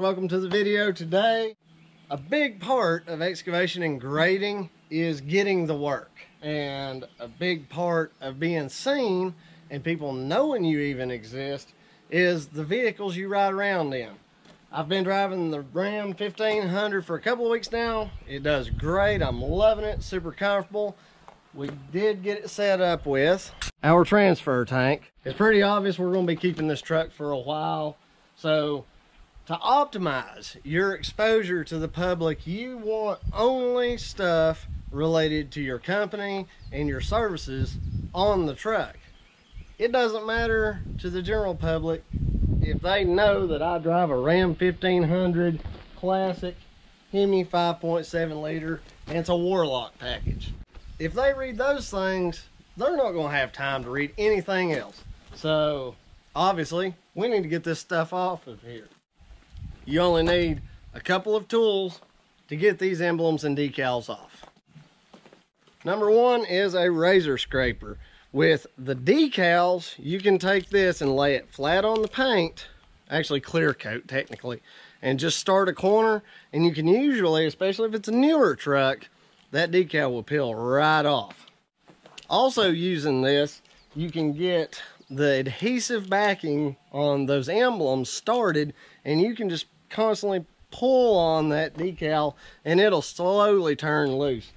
welcome to the video today. A big part of excavation and grading is getting the work, and a big part of being seen and people knowing you even exist is the vehicles you ride around in. I've been driving the Ram 1500 for a couple of weeks now. It does great. I'm loving it. Super comfortable. We did get it set up with our transfer tank. It's pretty obvious we're going to be keeping this truck for a while. So to optimize your exposure to the public, you want only stuff related to your company and your services on the truck. It doesn't matter to the general public if they know that I drive a Ram 1500 Classic Hemi 5.7 liter and it's a Warlock package. If they read those things, they're not going to have time to read anything else. So obviously we need to get this stuff off of here. You only need a couple of tools to get these emblems and decals off. Number one is a razor scraper. With the decals, you can take this and lay it flat on the paint, actually clear coat technically, and just start a corner, and you can usually, especially if it's a newer truck, that decal will peel right off. Also using this, you can get the adhesive backing on those emblems started, and you can just constantly pull on that decal and it'll slowly turn loose.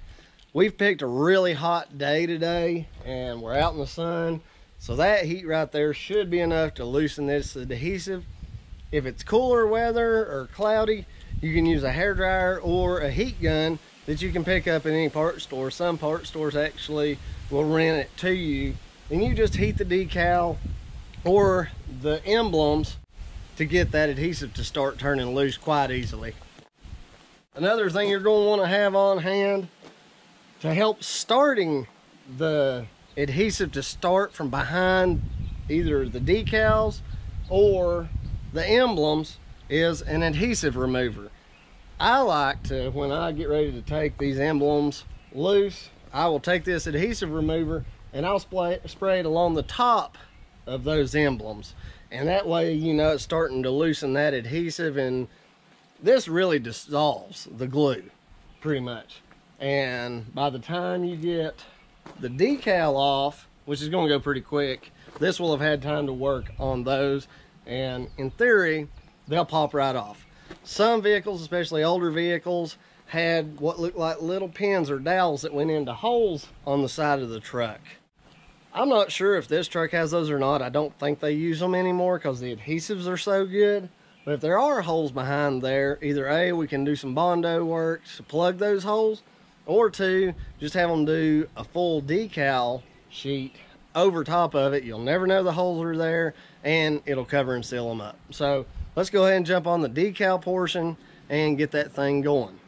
We've picked a really hot day today and we're out in the sun, so that heat right there should be enough to loosen this adhesive. If it's cooler weather or cloudy, you can use a hairdryer or a heat gun that you can pick up in any part store. Some part stores actually will rent it to you, and you just heat the decal or the emblems to get that adhesive to start turning loose quite easily. Another thing you're going to want to have on hand to help starting the adhesive to start from behind either the decals or the emblems is an adhesive remover. I like to, when I get ready to take these emblems loose, I will take this adhesive remover and I'll spray it along the top of those emblems. And that way, you know, it's starting to loosen that adhesive, and this really dissolves the glue pretty much. And by the time you get the decal off, which is going to go pretty quick, this will have had time to work on those, and in theory they'll pop right off. Some vehicles, especially older vehicles, had what looked like little pins or dowels that went into holes on the side of the truck. I'm not sure if this truck has those or not. I don't think they use them anymore because the adhesives are so good. But if there are holes behind there, either A, we can do some Bondo work to plug those holes, or two, just have them do a full decal sheet over top of it. You'll never know the holes are there, and it'll cover and seal them up. So let's go ahead and jump on the decal portion and get that thing going.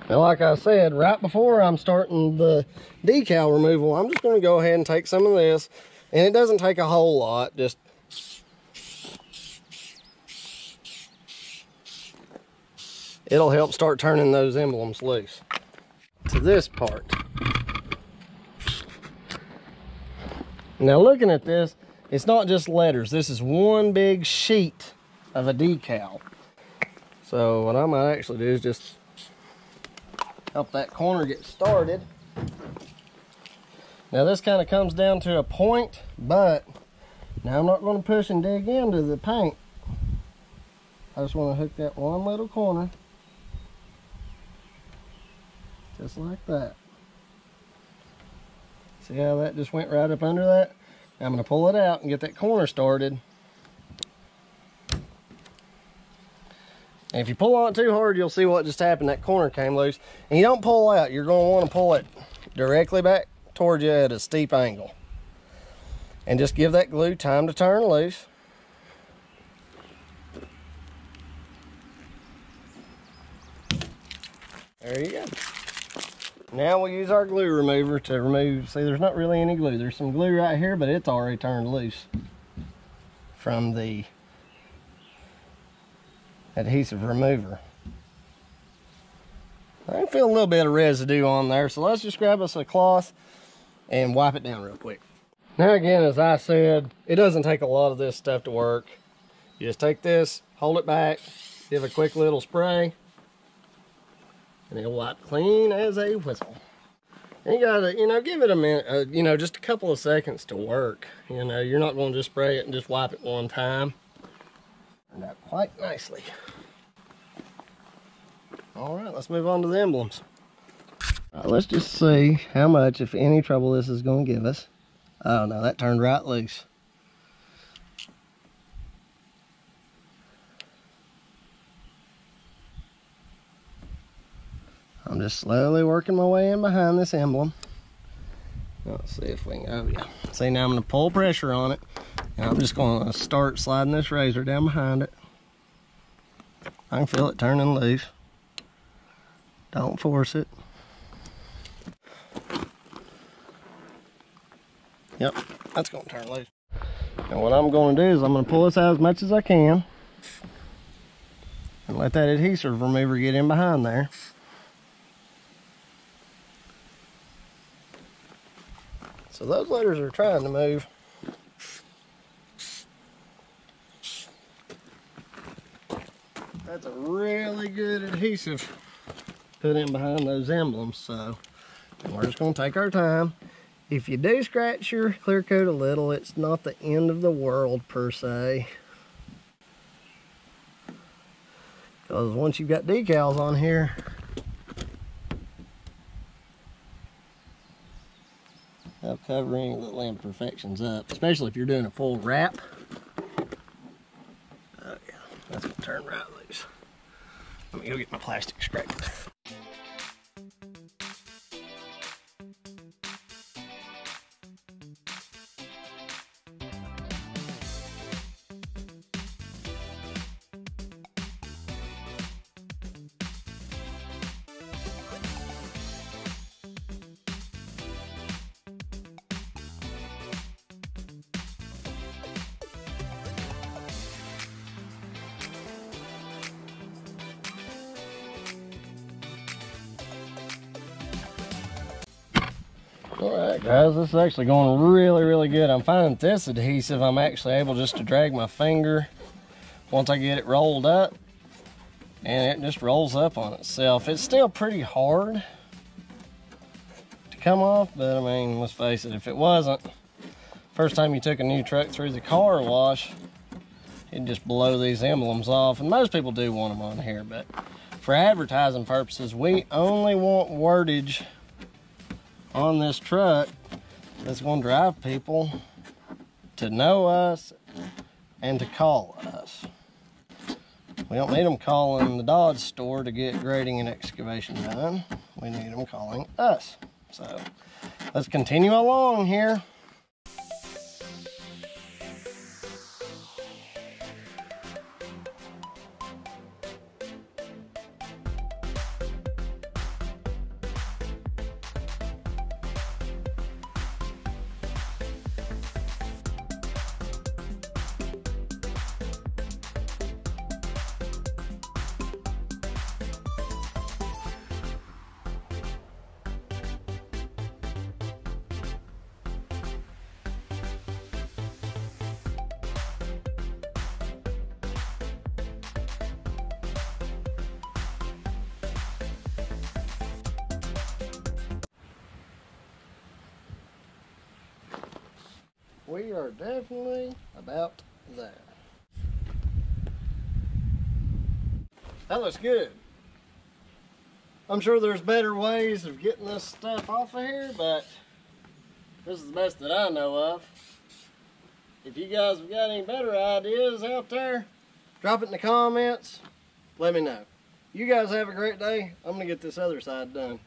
Now, like I said, right before I'm starting the decal removal, I'm just going to go ahead and take some of this, and it doesn't take a whole lot, just it'll help start turning those emblems loose. To this part. Now, looking at this, it's not just letters. This is one big sheet of a decal. So what I might actually do is just help that corner get started. Now this kind of comes down to a point, but now I'm not going to push and dig into the paint. I just want to hook that one little corner, just like that. See how that just went right up under that? Now I'm going to pull it out and get that corner started. And if you pull on it too hard, you'll see what just happened. That corner came loose. And you don't pull out. You're going to want to pull it directly back towards you at a steep angle. And just give that glue time to turn loose. There you go. Now we'll use our glue remover to remove. See, there's not really any glue. There's some glue right here, but it's already turned loose from the adhesive remover. I can feel a little bit of residue on there, so let's just grab us a cloth and wipe it down real quick. Now again, as I said, it doesn't take a lot of this stuff to work. You just take this, hold it back, give a quick little spray, and it'll wipe clean as a whistle. And you gotta, you know, give it a minute, you know, just a couple of seconds to work. You know, you're not going to just spray it and just wipe it one time. Turned out quite nicely. All right, let's move on to the emblems. All right, let's just see how much, if any, trouble this is going to give us. Oh no, that turned right loose. I'm just slowly working my way in behind this emblem. Let's see if we can, oh yeah. See, now I'm going to pull pressure on it, and I'm just going to start sliding this razor down behind it. I can feel it turning loose. Don't force it. Yep, that's going to turn loose. And what I'm going to do is I'm going to pull this out as much as I can and let that adhesive remover get in behind there. So those letters are trying to move. That's a really good adhesive put in behind those emblems, so we're just going to take our time. If you do scratch your clear coat a little, it's not the end of the world per se. Because once you've got decals on here, they'll cover any little imperfections up, especially if you're doing a full wrap. Oh yeah, that's gonna turn right loose. Let me go get my plastic scraper. Alright guys, this is actually going really good. I'm finding this adhesive, I'm actually able just to drag my finger once I get it rolled up, and it just rolls up on itself. It's still pretty hard to come off, but I mean, let's face it, if it wasn't, first time you took a new truck through the car wash, it'd just blow these emblems off. And most people do want them on here, but for advertising purposes, we only want wordage on this truck that's going to drive people to know us and to call us. We don't need them calling the Dodge store to get grading and excavation done. We need them calling us. So let's continue along here. We are definitely about there. That looks good. I'm sure there's better ways of getting this stuff off of here, but this is the best that I know of. If you guys have got any better ideas out there, drop it in the comments. Let me know. You guys have a great day. I'm gonna get this other side done.